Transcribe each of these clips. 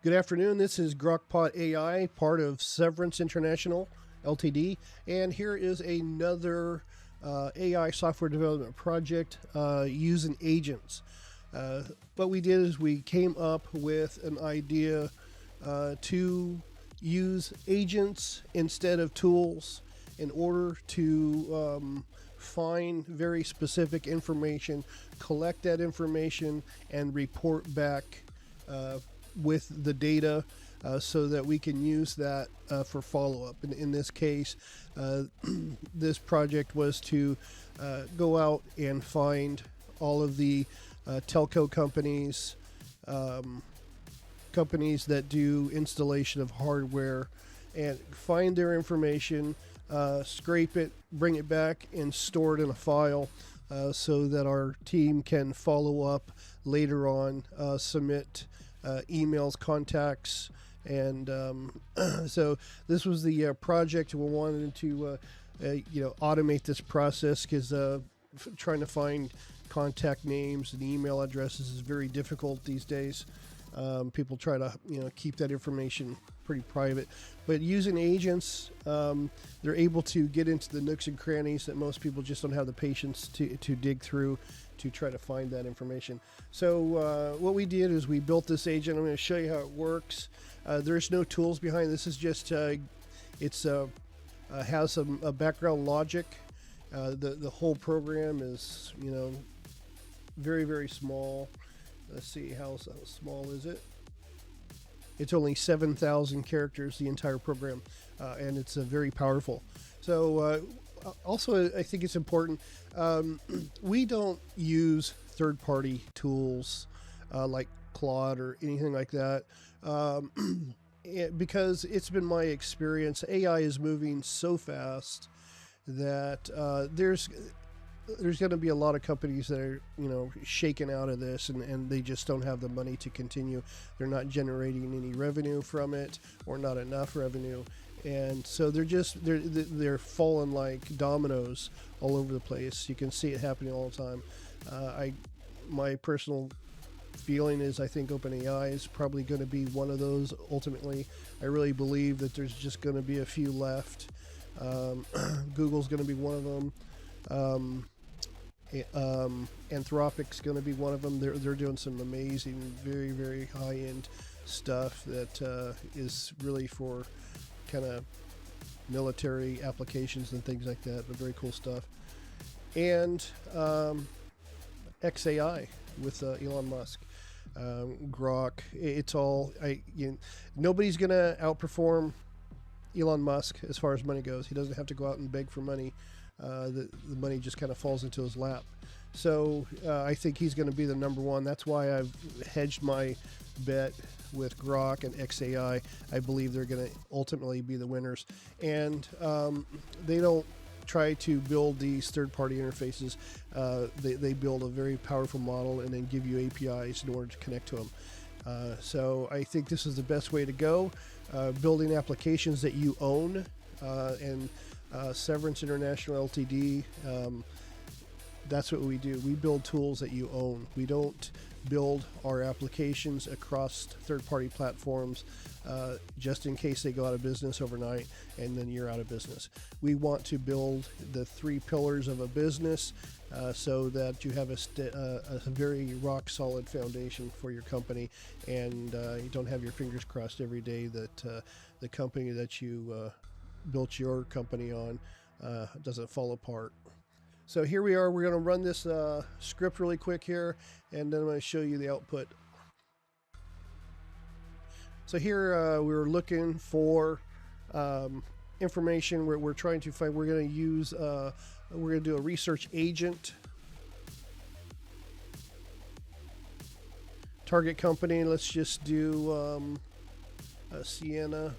Good afternoon. This is Grok Pot AI, part of Severance International LTD, and here is another AI software development project using agents. What we did is we came up with an idea to use agents instead of tools in order to find very specific information, collect that information, and report back with the data so that we can use that for follow-up. In this case, this project was to go out and find all of the telco companies, companies that do installation of hardware, and find their information, scrape it, bring it back, and store it in a file so that our team can follow up later on, submit emails, contacts, and so this was the project. We wanted to automate this process because trying to find contact names and email addresses is very difficult these days. People try to keep that information pretty private, but using agents, they're able to get into the nooks and crannies that most people just don't have the patience to dig through to try to find that information. So what we did is we built this agent. I'm going to show you how it works. There's no tools behind this. Is just has a background logic. The whole program is very, very small. Let's see, how small is it? It's only 7,000 characters, the entire program, and it's very powerful. So also, I think it's important, we don't use third-party tools like Claude or anything like that, because it's been my experience, AI is moving so fast that there's going to be a lot of companies that are shaken out of this, and they just don't have the money to continue. They're not generating any revenue from it, or not enough revenue, and so they're falling like dominoes all over the place. You can see it happening all the time. My personal feeling is I think OpenAI is probably going to be one of those ultimately. I really believe that there's just going to be a few left. Google's going to be one of them. Anthropic's going to be one of them. They're doing some amazing, very, very high-end stuff that is really for kind of military applications and things like that, but very cool stuff. And XAI with Elon Musk. Grok, it's all nobody's going to outperform Elon Musk as far as money goes. He doesn't have to go out and beg for money. The money just kind of falls into his lap. So I think he's going to be the number one. That's why I've hedged my bet with Grok and XAI. I believe they're going to ultimately be the winners. And they don't try to build these third-party interfaces. They build a very powerful model and then give you APIs in order to connect to them. So I think this is the best way to go. Building applications that you own, and Severance International LTD, that's what we do. We build tools that you own. We don't build our applications across third-party platforms just in case they go out of business overnight and then you're out of business. We want to build the three pillars of a business so that you have a very rock-solid foundation for your company, and you don't have your fingers crossed every day that the company that you built your company on doesn't fall apart. So here we are. We're going to run this script really quick here, and then I'm going to show you the output. So here we're looking for information. We're trying to find. We're going to use. We're going to do a research agent. Target company. Let's just do Sienna.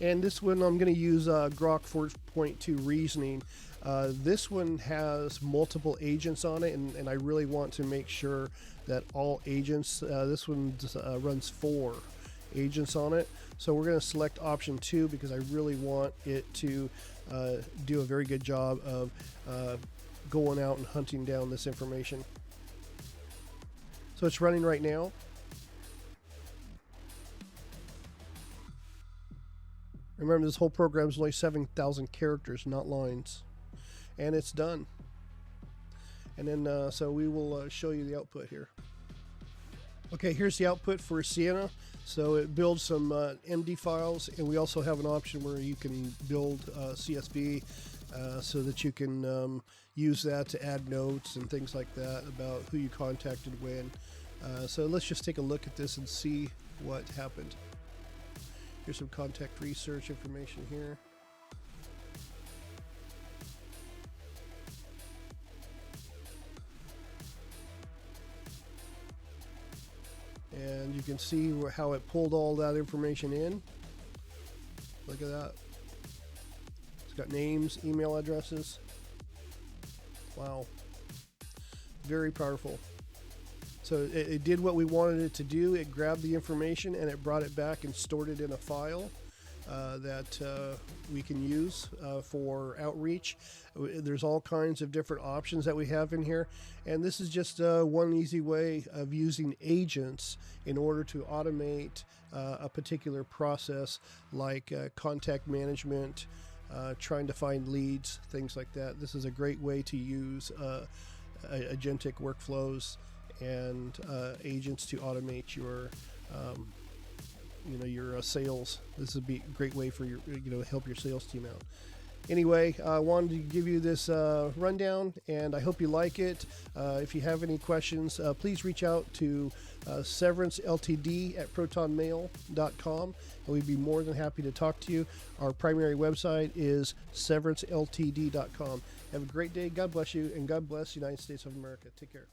And this one I'm going to use Grok 4.2 reasoning. This one has multiple agents on it, and I really want to make sure that all agents, this one runs 4 agents on it. So we're going to select option 2 because I really want it to do a very good job of going out and hunting down this information. So So it's running right now. Remember, this whole program is only 7,000 characters, not lines. And it's done. And then, so we will show you the output here. Okay, here's the output for Sienna. So it builds some MD files, and we also have an option where you can build CSV so that you can use that to add notes and things like that about who you contacted when. So let's just take a look at this and see what happened. Here's some contact research information here. And you can see how it pulled all that information in. Look at that. It's got names, email addresses. Wow. Very powerful. So it did what we wanted it to do. It grabbed the information and it brought it back and stored it in a file that we can use for outreach. There's all kinds of different options that we have in here. And this is just one easy way of using agents in order to automate a particular process like contact management, trying to find leads, things like that. This is a great way to use agentic workflows and agents to automate your your sales. This would be a great way for your help your sales team out. Anyway, I wanted to give you this rundown, and I hope you like it. If you have any questions, please reach out to Severance LTD at protonmail.com, and we'd be more than happy to talk to you. Our primary website is severanceltd.com. Have a great day. God bless you, and God bless the United States of America. Take care.